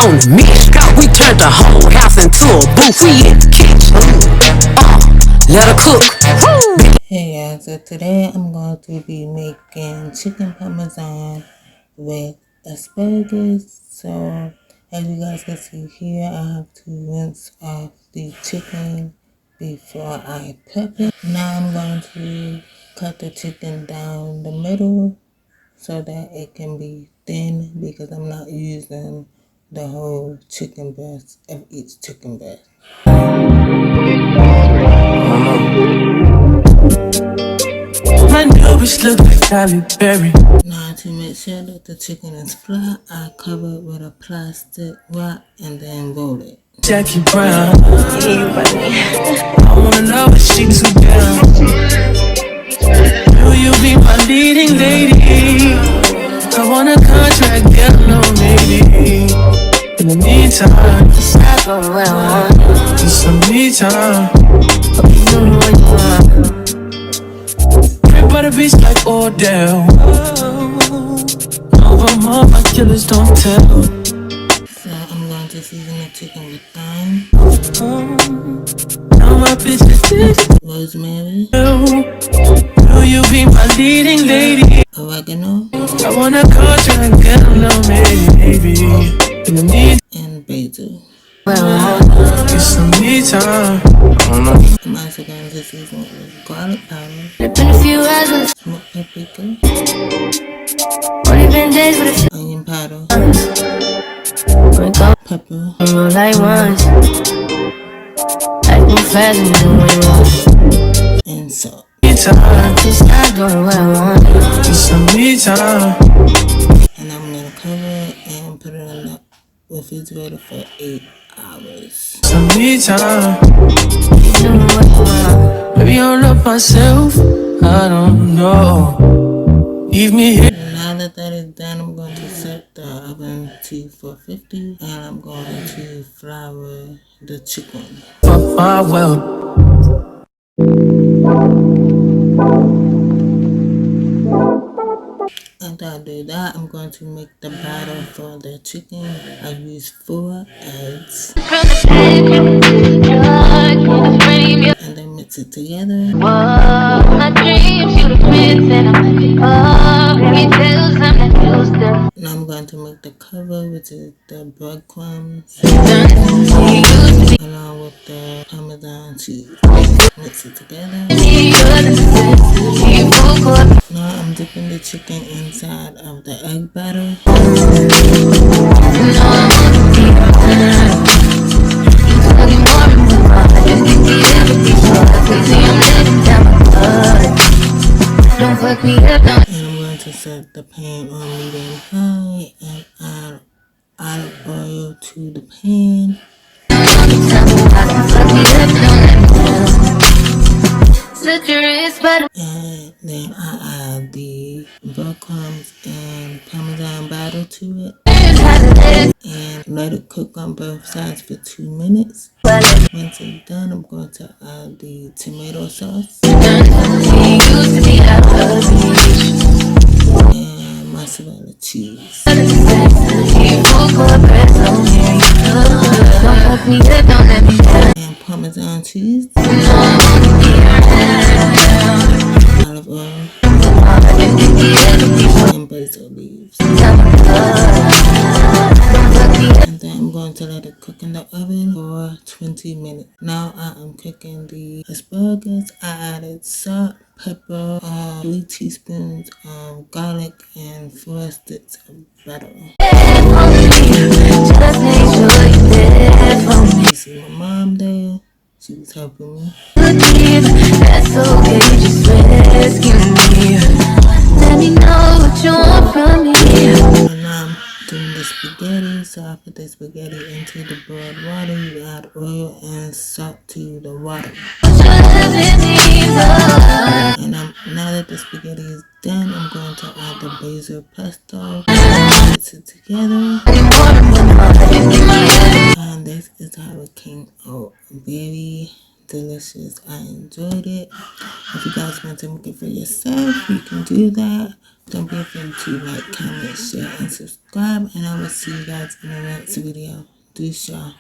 on the mix. We turned the whole house into a booth. We in the kitchen. Let her cook. Hey guys, so today I'm going to be making chicken parmesan with asparagus. So as you guys can see here, I have to rinse off the chicken before I prep it. Now I'm going to cut the chicken down the middle so that it can be thin, because I'm not using the whole chicken breast of each chicken breast. My nose look like Halle Berry. Now to make sure that the chicken is flat, I cover it with a plastic wrap and then roll it. Jackie Brown. I wanna know if she too down. Will you be my leading lady? I want a contract, get no maybe. In the meantime, I go where I want. just some me time. You know what you want. Drip by the beach like Odell. Over more, my killers don't tell. So I'm going to season the chicken with thyme, Now my bitch is dead. rosemary, Will you be my leading lady? oregano, I wanna contract, get no maybe. In the meantime, and basil. Where I want. get some me time. I'm also going to season it with garlic powder, It's been a few hours with smoked paprika, only been days with a few onion powder, wake up pepper, and roll like once. Like move fast and do what you want. and salt. Time, Just start doing what I want. get some me time. And I'm going to cover it and put it in the refrigerator for 8 hours. Some me time. You know what you want. Maybe I don't love myself. I don't know. Leave me here. Now that that is done, I'm going to set the oven to 450 and I'm going to flour the chicken. Fuck my well. After I do that, I'm going to make the batter for the chicken. I use 4 eggs and then mix it together. My dreams, you the prince and I'm like, oh, fairy tales, I'm not used to. Now I'm going to make the cover, which is the breadcrumbs, along with the Parmesan cheese. Mix it together. Now I'm dipping the chicken inside of the egg batter. Don't fuck me up, don't. And I'm going to set the pan on medium high and add olive oil to the pan. And then I add the breadcrumbs and Parmesan batter to it. And let it cook on both sides for 2 minutes. Once it's done, I'm going to add the tomato sauce and mozzarella cheese and Parmesan cheese, olive oil, and basil leaves. And then I'm going to let it cook in the oven for 20 minutes. Now I am cooking the asparagus. I added salt, pepper, 3 teaspoons of garlic, and 4 sticks of butter. You see my mom there? She was helping me. That's okay, just rescue me. Let me know what you want from me. And now I'm doing the spaghetti. So I put the spaghetti into the boiled water. You add oil and salt to the water. And now that the spaghetti is done, I'm going to add the basil pesto. Mix it together. And this is how it came out. Very delicious. I enjoyed it. If you guys want to make it for yourself, you can do that. Don't be afraid to like, comment, share, and subscribe. And I will see you guys in the next video. Deuce, y'all.